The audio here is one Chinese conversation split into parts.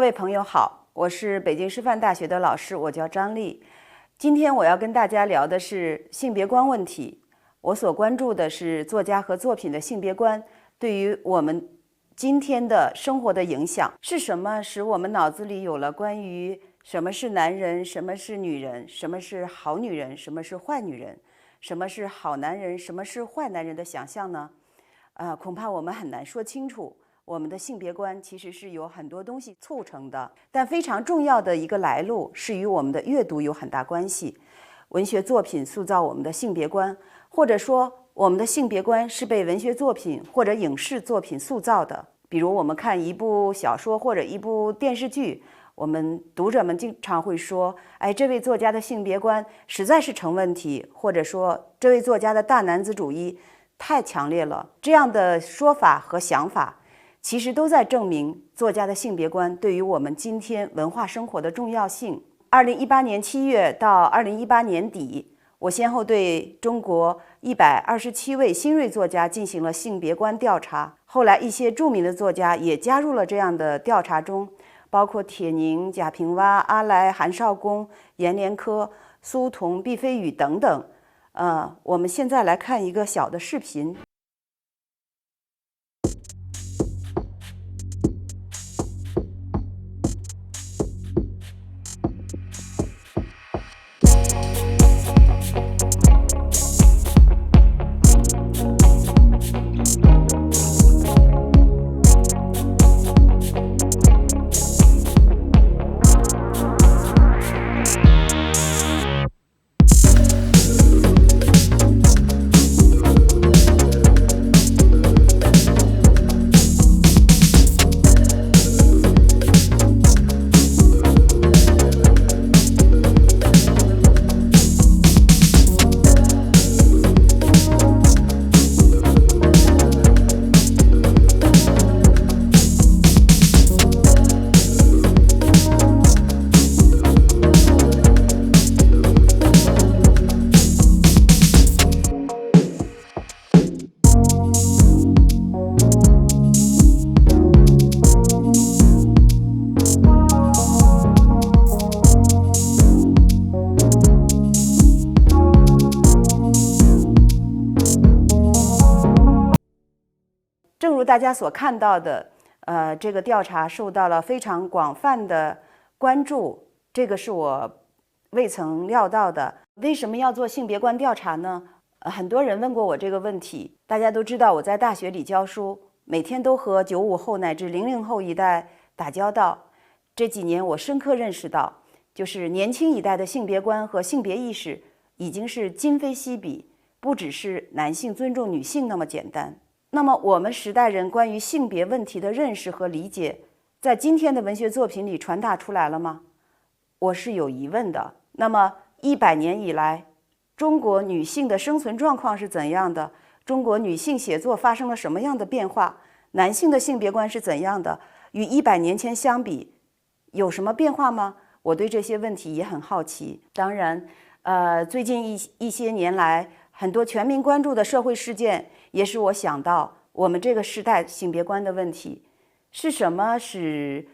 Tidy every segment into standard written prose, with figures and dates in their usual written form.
位朋友好，我是北京师范大学的老师，我叫张丽。今天我要跟大家聊的是性别观问题。我所关注的是作家和作品的性别观对于我们今天的生活的影响。是什么使我们脑子里有了关于什么是男人，什么是女人，什么是好女人，什么是坏女人，什么是好男人，什么是坏男人的想象呢？恐怕我们很难说清楚。我们的性别观其实是由很多东西促成的，但非常重要的一个来路是与我们的阅读有很大关系。文学作品塑造我们的性别观，或者说我们的性别观是被文学作品或者影视作品塑造的。比如我们看一部小说或者一部电视剧，我们读者们经常会说，这位作家的性别观实在是成问题，或者说这位作家的大男子主义太强烈了。这样的说法和想法其实都在证明作家的性别观对于我们今天文化生活的重要性。2018年7月到2018年底，我先后对中国127位新锐作家进行了性别观调查。后来一些著名的作家也加入了这样的调查中，包括铁凝、贾平凹、阿来、韩少功、阎连科、苏童、毕飞宇等等。我们现在来看一个小的视频。正如大家所看到的，这个调查受到了非常广泛的关注，这个是我未曾料到的。为什么要做性别观调查呢？很多人问过我这个问题。大家都知道我在大学里教书，每天都和95后乃至00后一代打交道。这几年我深刻认识到，就是年轻一代的性别观和性别意识已经是今非昔比，不只是男性尊重女性那么简单。那么我们时代人关于性别问题的认识和理解，在今天的文学作品里传达出来了吗？我是有疑问的。那么100年以来，中国女性的生存状况是怎样的？中国女性写作发生了什么样的变化？男性的性别观是怎样的？与100年前相比，有什么变化吗？我对这些问题也很好奇。当然，最近一些年来，很多全民关注的社会事件也使我想到我们这个时代性别观的问题。是什么使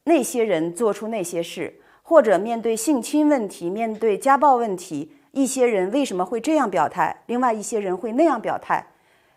那些人做出那些事？或者面对性侵问题，面对家暴问题，一些人为什么会这样表态，另外一些人会那样表态？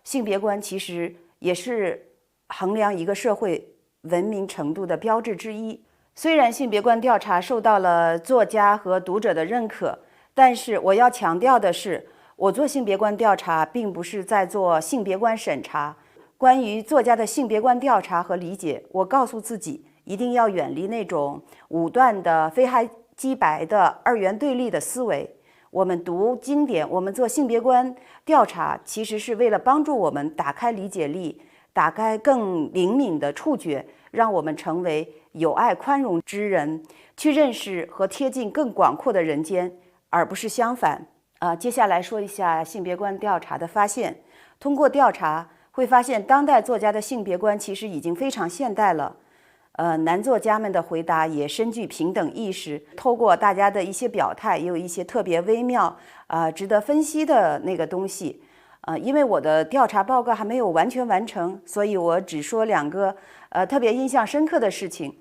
性别观其实也是衡量一个社会文明程度的标志之一。虽然性别观调查受到了作家和读者的认可，但是我要强调的是，我做性别观调查并不是在做性别观审查。关于作家的性别观调查和理解，我告诉自己一定要远离那种武断的非黑即白的二元对立的思维。我们读经典，我们做性别观调查，其实是为了帮助我们打开理解力，打开更灵敏的触觉，让我们成为有爱宽容之人，去认识和贴近更广阔的人间，而不是相反。接下来说一下性别观调查的发现。通过调查会发现，当代作家的性别观其实已经非常现代了。男作家们的回答也深具平等意识。透过大家的一些表态，也有一些特别微妙、值得分析的那个东西。因为我的调查报告还没有完全完成，所以我只说2个特别印象深刻的事情。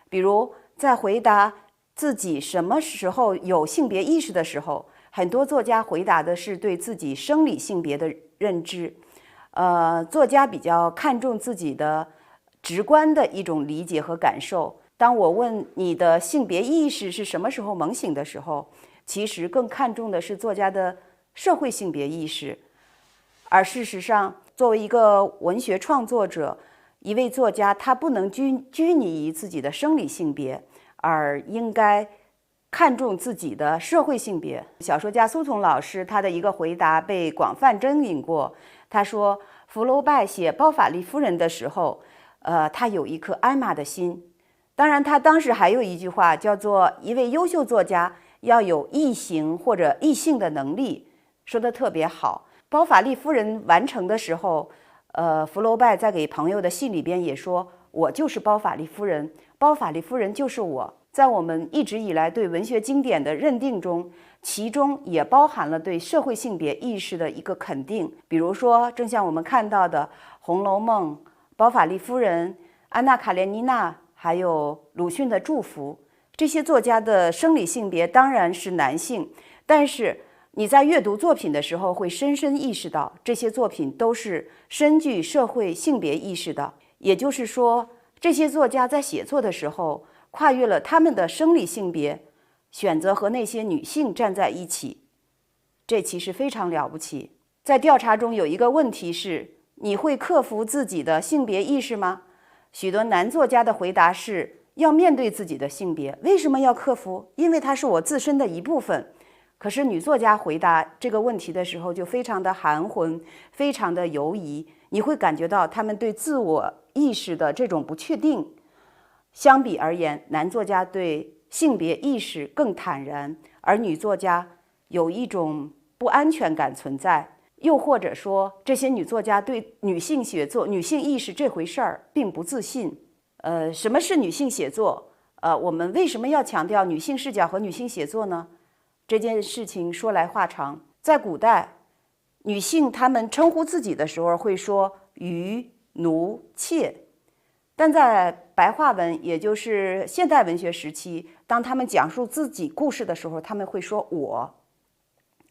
比如在回答自己什么时候有性别意识的时候，很多作家回答的是对自己生理性别的认知。作家比较看重自己的直观的一种理解和感受。当我问你的性别意识是什么时候萌醒的时候，其实更看重的是作家的社会性别意识。而事实上，作为一个文学创作者，一位作家他不能拘泥于自己的生理性别，而应该看重自己的社会性别。小说家苏童老师他的一个回答被广泛争议过。他说，福楼拜写《包法利夫人》的时候，他有一颗艾玛的心。当然，他当时还有一句话叫做“一位优秀作家要有异形或者异性的能力”，说得特别好。《包法利夫人》完成的时候，福楼拜在给朋友的信里边也说：“我就是包法利夫人，包法利夫人就是我。”在我们一直以来对文学经典的认定中，其中也包含了对社会性别意识的一个肯定。比如说，正像我们看到的《红楼梦》、包法利夫人、安娜·卡列尼娜，还有鲁迅的《祝福》，这些作家的生理性别当然是男性，但是你在阅读作品的时候会深深意识到，这些作品都是深具社会性别意识的。也就是说，这些作家在写作的时候跨越了他们的生理性别，选择和那些女性站在一起，这其实非常了不起。在调查中有一个问题是：你会克服自己的性别意识吗？许多男作家的回答是要面对自己的性别。为什么要克服？因为它是我自身的一部分。可是女作家回答这个问题的时候就非常的含混，非常的犹疑，你会感觉到他们对自我意识的这种不确定。相比而言，男作家对性别意识更坦然，而女作家有一种不安全感存在。又或者说，这些女作家对女性写作、女性意识这回事儿并不自信。什么是女性写作？我们为什么要强调女性视角和女性写作呢？这件事情说来话长。在古代，女性她们称呼自己的时候会说余、奴、妾。但在白话文，也就是现代文学时期，当他们讲述自己故事的时候，他们会说我。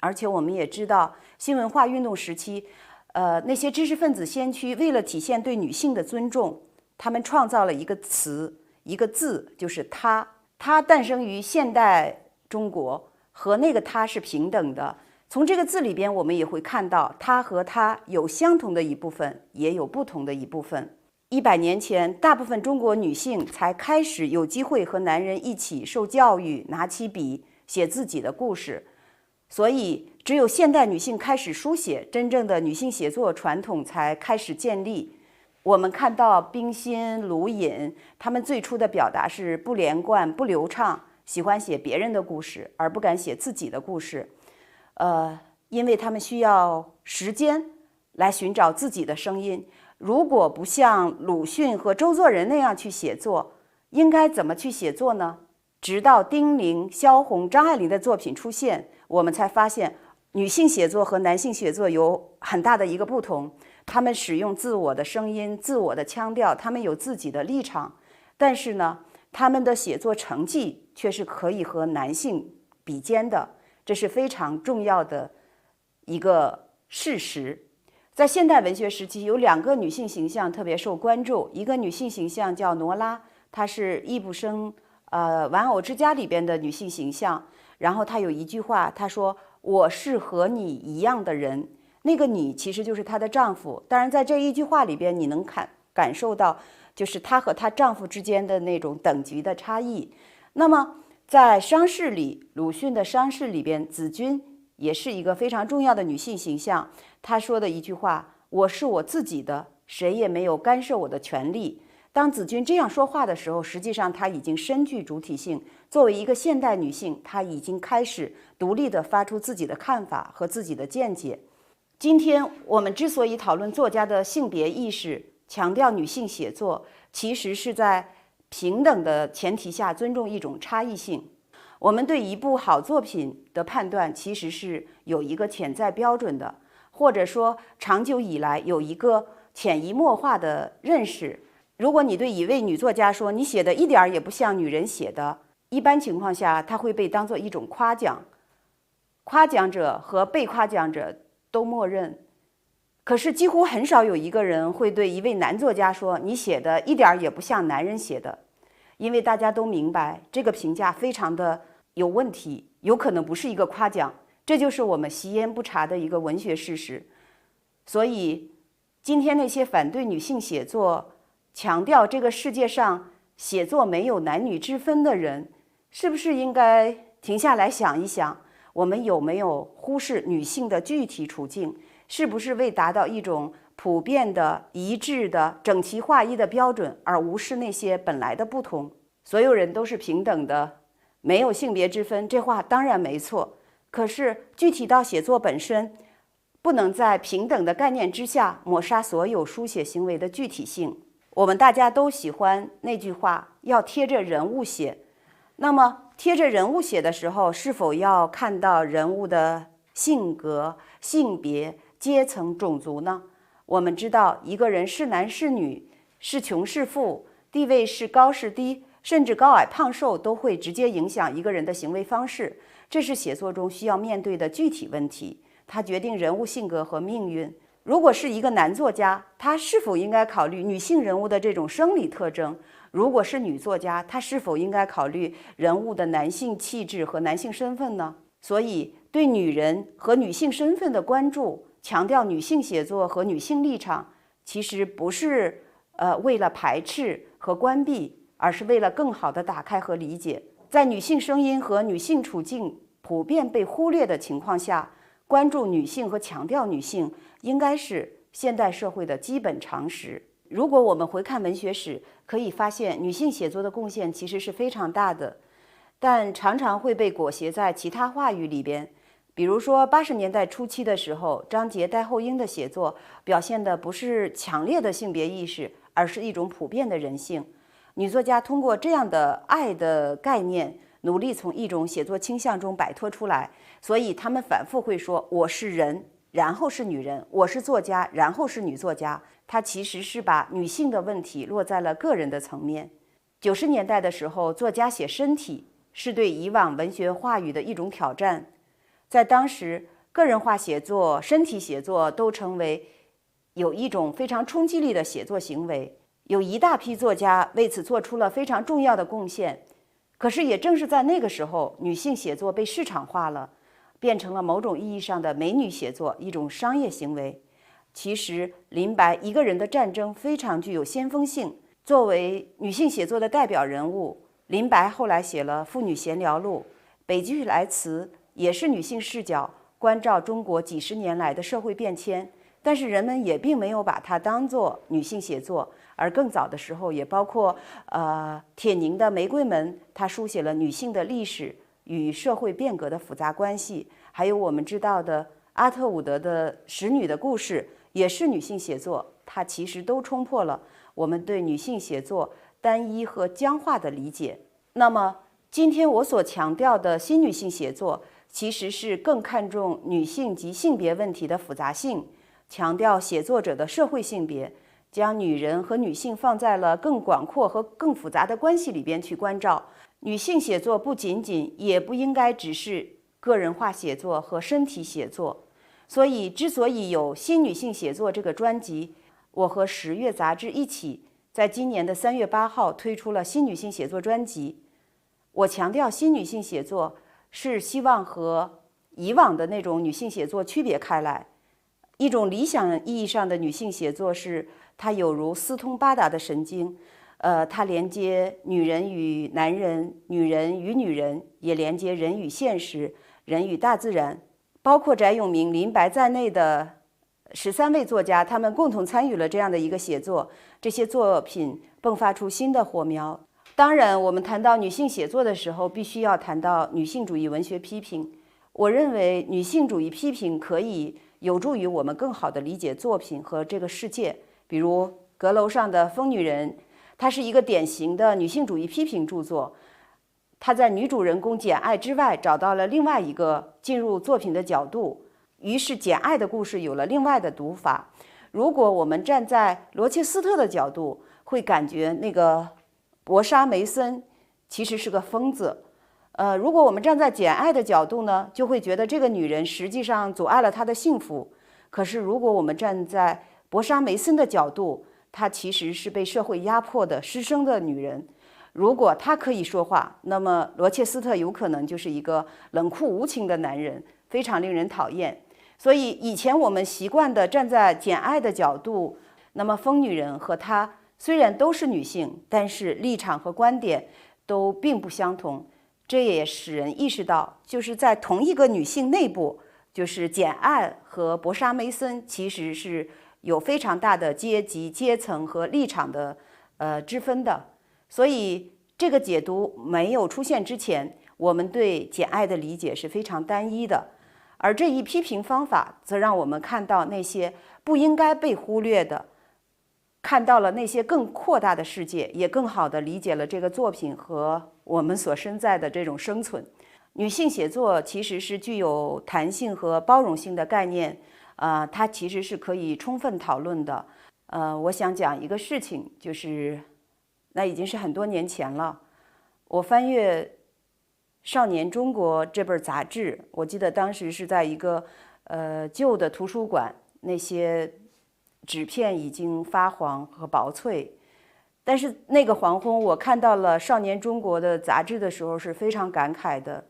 而且我们也知道，新文化运动时期，那些知识分子先驱为了体现对女性的尊重，他们创造了一个词，一个字，就是她。她诞生于现代中国，和那个她是平等的。从这个字里边，我们也会看到，她和她有相同的一部分，也有不同的一部分。100年前，大部分中国女性才开始有机会和男人一起受教育，拿起笔写自己的故事。所以，只有现代女性开始书写，真正的女性写作传统才开始建立。我们看到冰心、卢隐，她们最初的表达是不连贯、不流畅，喜欢写别人的故事，而不敢写自己的故事。因为她们需要时间来寻找自己的声音。如果不像鲁迅和周作人那样去写作，应该怎么去写作呢？直到丁玲、萧红、张爱玲的作品出现，我们才发现女性写作和男性写作有很大的一个不同。他们使用自我的声音、自我的腔调，他们有自己的立场，但是呢，他们的写作成绩却是可以和男性比肩的，这是非常重要的一个事实。在现代文学时期，有2个女性形象特别受关注。一个女性形象叫挪拉，她是易卜生玩偶之家里边的女性形象。然后她有一句话，她说：“我是和你一样的人。”那个你其实就是她的丈夫。当然，在这一句话里边，你能感受到就是她和她丈夫之间的那种等级的差异。那么在商事里，鲁迅的商事里边，子君也是一个非常重要的女性形象。她说的一句话：“我是我自己的，谁也没有干涉我的权利。”当子君这样说话的时候，实际上她已经深具主体性。作为一个现代女性，她已经开始独立地发出自己的看法和自己的见解。今天我们之所以讨论作家的性别意识，强调女性写作，其实是在平等的前提下尊重一种差异性。我们对一部好作品的判断其实是有一个潜在标准的，或者说长久以来有一个潜移默化的认识。如果你对一位女作家说你写的一点儿也不像女人写的，一般情况下她会被当作一种夸奖，夸奖者和被夸奖者都默认。可是几乎很少有一个人会对一位男作家说你写的一点儿也不像男人写的，因为大家都明白这个评价非常的有问题，有可能不是一个夸奖，这就是我们习焉不察的一个文学事实。所以今天那些反对女性写作，强调这个世界上写作没有男女之分的人，是不是应该停下来想一想，我们有没有忽视女性的具体处境，是不是为达到一种普遍的、一致的、整齐划一的标准而无视那些本来的不同？所有人都是平等的，没有性别之分，这话当然没错。可是具体到写作本身，不能在平等的概念之下抹杀所有书写行为的具体性。我们大家都喜欢那句话，要贴着人物写。那么贴着人物写的时候，是否要看到人物的性格、性别、阶层、种族呢？我们知道一个人是男是女，是穷是富，地位是高是低，甚至高矮胖瘦都会直接影响一个人的行为方式，这是写作中需要面对的具体问题，它决定人物性格和命运。如果是一个男作家，他是否应该考虑女性人物的这种生理特征？如果是女作家，她是否应该考虑人物的男性气质和男性身份呢？所以对女人和女性身份的关注，强调女性写作和女性立场，其实不是为了排斥和关闭，而是为了更好的打开和理解。在女性声音和女性处境普遍被忽略的情况下，关注女性和强调女性应该是现代社会的基本常识。如果我们回看文学史，可以发现女性写作的贡献其实是非常大的，但常常会被裹挟在其他话语里边。比如说80年代初期的时候，张捷、戴厚英的写作表现的不是强烈的性别意识，而是一种普遍的人性。女作家通过这样的爱的概念，努力从一种写作倾向中摆脱出来，所以他们反复会说我是人，然后是女人，我是作家，然后是女作家。他其实是把女性的问题落在了个人的层面。90年代的时候，作家写身体是对以往文学话语的一种挑战。在当时，个人化写作、身体写作都成为有一种非常冲击力的写作行为，有一大批作家为此做出了非常重要的贡献。可是也正是在那个时候，女性写作被市场化了，变成了某种意义上的美女写作，一种商业行为。其实林白一个人的战争非常具有先锋性，作为女性写作的代表人物，林白后来写了《妇女闲聊录》，北居来词也是女性视角关照中国几十年来的社会变迁，但是人们也并没有把它当作女性写作。而更早的时候，也包括铁凝的《玫瑰门》，它书写了女性的历史与社会变革的复杂关系，还有我们知道的阿特伍德的《使女的故事》，也是女性写作，它其实都冲破了我们对女性写作单一和僵化的理解。那么今天我所强调的新女性写作，其实是更看重女性及性别问题的复杂性，强调写作者的社会性别，将女人和女性放在了更广阔和更复杂的关系里边去关照。女性写作不仅仅也不应该只是个人化写作和身体写作。所以之所以有新女性写作这个专辑，我和十月杂志一起在今年的3月8号推出了新女性写作专辑。我强调新女性写作是希望和以往的那种女性写作区别开来。一种理想意义上的女性写作是它有如四通八达的神经，它连接女人与男人，女人与女人，也连接人与现实，人与大自然。包括翟永明、林白在内的13位作家，他们共同参与了这样的一个写作，这些作品迸发出新的火苗。当然，我们谈到女性写作的时候，必须要谈到女性主义文学批评。我认为女性主义批评可以有助于我们更好地理解作品和这个世界。比如阁楼上的疯女人，它是一个典型的女性主义批评著作。她在女主人公简爱之外找到了另外一个进入作品的角度，于是简爱的故事有了另外的读法。如果我们站在罗切斯特的角度，会会感觉那个博莎梅森其实是个疯子。如果我们站在简爱的角度呢，就会觉得这个女人实际上阻碍了她的幸福。可是如果我们站在博莎梅森的角度，她其实是被社会压迫的失声的女人。如果她可以说话，那么罗切斯特有可能就是一个冷酷无情的男人，非常令人讨厌。所以以前我们习惯的站在简爱的角度，那么疯女人和她虽然都是女性，但是立场和观点都并不相同。这也使人意识到，就是在同一个女性内部，就是简爱和博莎梅森其实是有非常大的阶级、阶层和立场的之分的。所以这个解读没有出现之前，我们对简爱的理解是非常单一的。而这一批评方法，则让我们看到那些不应该被忽略的，看到了那些更扩大的世界，也更好地理解了这个作品和我们所身在的这种生存。女性写作其实是具有弹性和包容性的概念，它其实是可以充分讨论的。我想讲一个事情，就是那已经是很多年前了。我翻阅《少年中国》这本杂志，我记得当时是在一个旧的图书馆，那些纸片已经发黄和薄脆。但是那个黄昏，我看到了《少年中国》的杂志的时候是非常感慨的，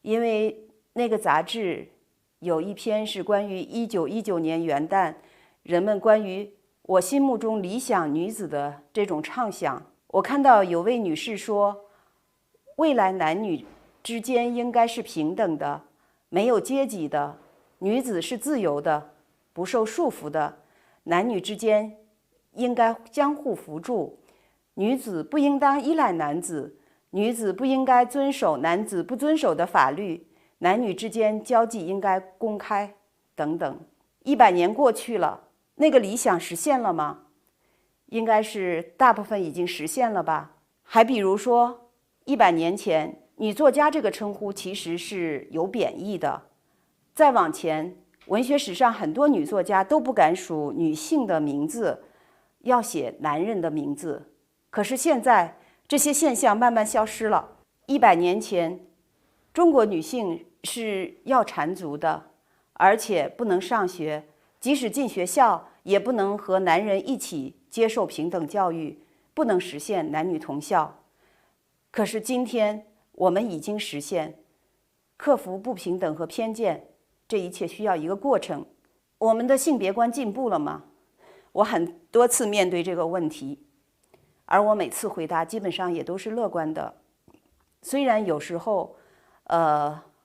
因为那个杂志有一篇是关于1919年元旦人们关于我心目中理想女子的这种畅想。我看到有位女士说，未来男女之间应该是平等的，没有阶级的，女子是自由的，不受束缚的，男女之间应该相互扶助，女子不应当依赖男子，女子不应该遵守男子不遵守的法律，男女之间交际应该公开，等等。100年过去了，那个理想实现了吗？应该是大部分已经实现了吧。还比如说100年前，女作家这个称呼其实是有贬义的。再往前，文学史上很多女作家都不敢数女性的名字，要写男人的名字。可是现在这些现象慢慢消失了。100年前，中国女性是要缠足的，而且不能上学，即使进学校也不能和男人一起接受平等教育，不能实现男女同校。可是今天我们已经实现，克服不平等和偏见，这一切需要一个过程。我们的性别观进步了吗？我很多次面对这个问题，而我每次回答基本上也都是乐观的。虽然有时候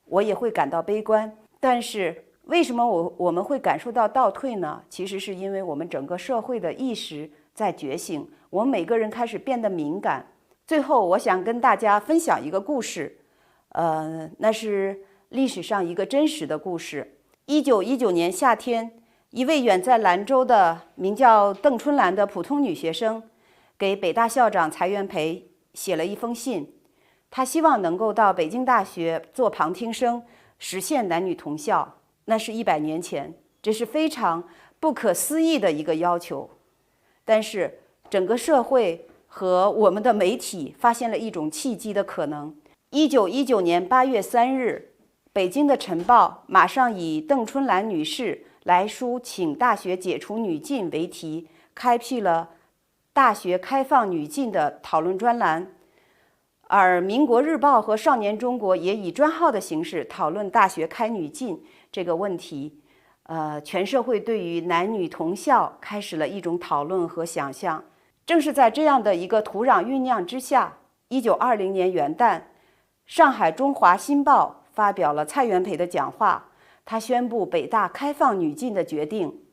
我也会感到悲观，但是为什么我们会感受到倒退呢？其实是因为我们整个社会的意识在觉醒，我们每个人开始变得敏感。最后我想跟大家分享一个故事，那是历史上一个真实的故事。1919年夏天，一位远在兰州的名叫邓春兰的普通女学生给北大校长蔡元培写了一封信，她希望能够到北京大学做旁听生，实现男女同校。那是100年前，这是非常不可思议的一个要求。但是整个社会和我们的媒体发现了一种契机的可能。1919年8月3日，北京的《晨报》马上以邓春兰女士来书请大学解除女禁为题，开辟了大学开放女禁的讨论专栏。而《民国日报》和《少年中国》也以专号的形式讨论大学开女禁这个问题。全社会对于男女同校开始了一种讨论和想象。正是在这样的一个土壤酝酿之下，1920年元旦，上海《中华新报》发表了蔡元培的讲话，他宣布北大开放女禁的决定。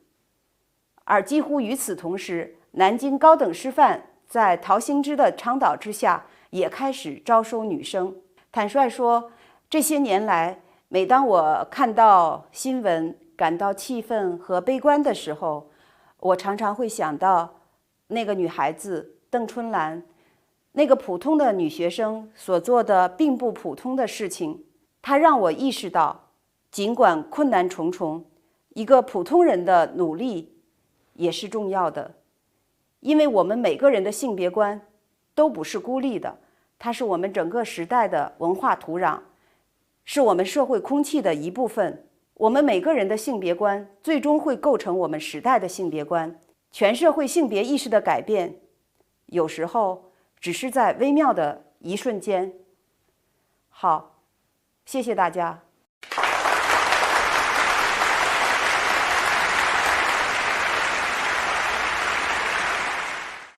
而几乎与此同时，南京高等师范在陶行知的倡导之下，也开始招收女生。坦率说，这些年来，每当我看到新闻感到气愤和悲观的时候，我常常会想到那个女孩子邓春兰，那个普通的女学生所做的并不普通的事情。她让我意识到，尽管困难重重，一个普通人的努力也是重要的。因为我们每个人的性别观都不是孤立的，它是我们整个时代的文化土壤，是我们社会空气的一部分。我们每个人的性别观最终会构成我们时代的性别观。全社会性别意识的改变，有时候只是在微妙的一瞬间。好，谢谢大家。